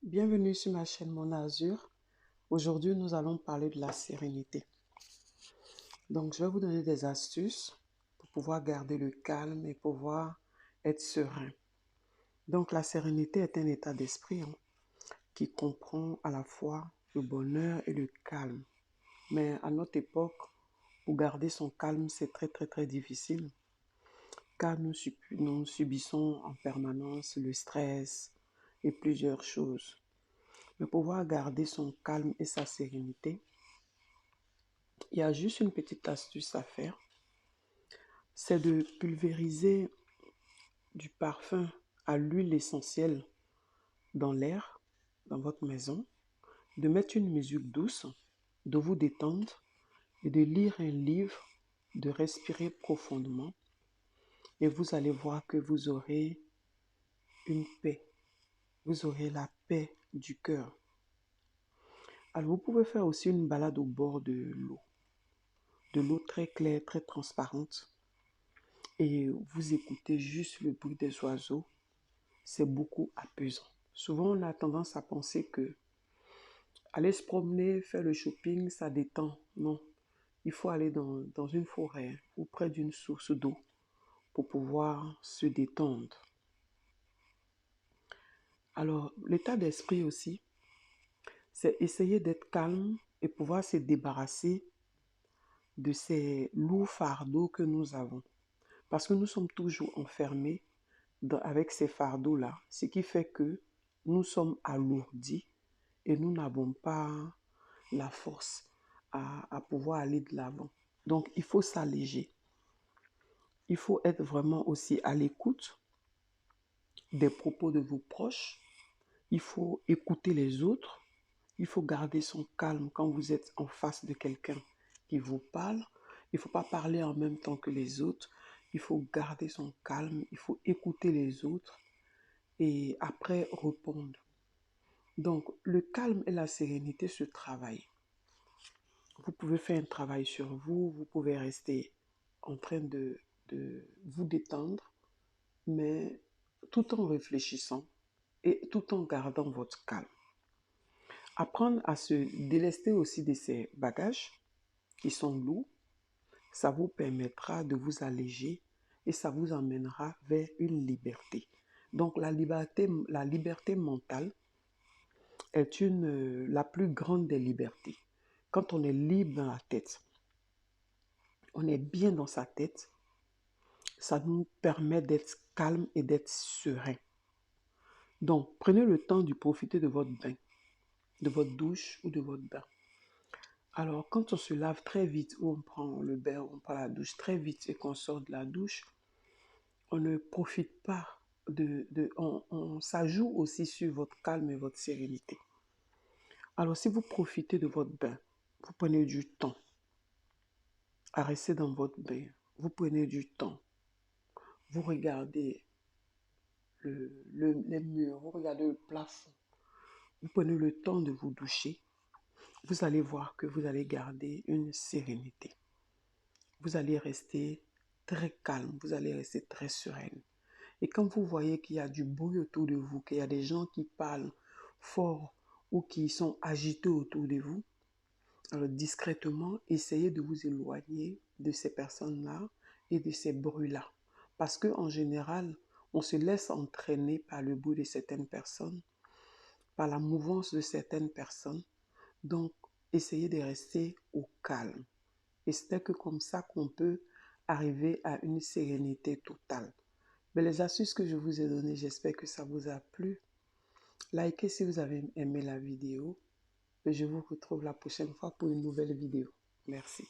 Bienvenue sur ma chaîne Mon Azur. Aujourd'hui, nous allons parler de la sérénité. Donc, je vais vous donner des astuces pour pouvoir garder le calme et pouvoir être serein. Donc, la sérénité est un état d'esprit qui comprend à la fois le bonheur et le calme. Mais à notre époque, pour garder son calme, c'est très difficile car nous subissons en permanence le stress et plusieurs choses. Mais pouvoir garder son calme et sa sérénité, il y a juste une petite astuce à faire. C'est de pulvériser du parfum à l'huile essentielle dans l'air, dans votre maison, de mettre une musique douce, de vous détendre et de lire un livre, de respirer profondément. Et vous allez voir que vous aurez une paix. Vous aurez la paix du cœur. Alors, vous pouvez faire aussi une balade au bord de l'eau très claire, très transparente. Et vous écoutez juste le bruit des oiseaux, c'est beaucoup apaisant. Souvent, on a tendance à penser que aller se promener, faire le shopping, ça détend. Non, il faut aller dans une forêt ou près d'une source d'eau pour pouvoir se détendre. Alors, l'état d'esprit aussi, c'est essayer d'être calme et pouvoir se débarrasser de ces lourds fardeaux que nous avons. Parce que nous sommes toujours enfermés avec ces fardeaux-là, ce qui fait que nous sommes alourdis et nous n'avons pas la force à pouvoir aller de l'avant. Donc, il faut s'alléger. Il faut être vraiment aussi à l'écoute des propos de vos proches. Il faut écouter les autres. Il faut garder son calme quand vous êtes en face de quelqu'un qui vous parle. Il ne faut pas parler en même temps que les autres. Il faut garder son calme. Il faut écouter les autres et après répondre. Donc, le calme et la sérénité se travaillent. Vous pouvez faire un travail sur vous, vous pouvez rester en train de vous détendre, mais tout en réfléchissant et tout en gardant votre calme. Apprendre à se délester aussi de ces bagages qui sont lourds, ça vous permettra de vous alléger et ça vous emmènera vers une liberté. Donc la liberté mentale est la plus grande des libertés. Quand on est libre dans la tête, on est bien dans sa tête, ça nous permet d'être calme et d'être serein. Donc, prenez le temps de profiter de votre bain, de votre douche ou de votre bain. Alors, quand on se lave très vite, ou on prend le bain, ou on prend la douche très vite et qu'on sort de la douche, on ne profite pas ça joue aussi sur votre calme et votre sérénité. Alors, si vous profitez de votre bain, vous prenez du temps à rester dans votre bain, vous prenez du temps, vous regardez les murs, vous regardez le plafond, vous prenez le temps de vous doucher, vous allez voir que vous allez garder une sérénité. Vous allez rester très calme, vous allez rester très sereine. Et quand vous voyez qu'il y a du bruit autour de vous, qu'il y a des gens qui parlent fort ou qui sont agités autour de vous, alors discrètement, essayez de vous éloigner de ces personnes-là et de ces bruits-là. Parce qu'en général, on se laisse entraîner par le bruit de certaines personnes, par la mouvance de certaines personnes. Donc, essayez de rester au calme. Et c'est que comme ça qu'on peut arriver à une sérénité totale. Mais les astuces que je vous ai données, j'espère que ça vous a plu. Likez si vous avez aimé la vidéo. Et je vous retrouve la prochaine fois pour une nouvelle vidéo. Merci.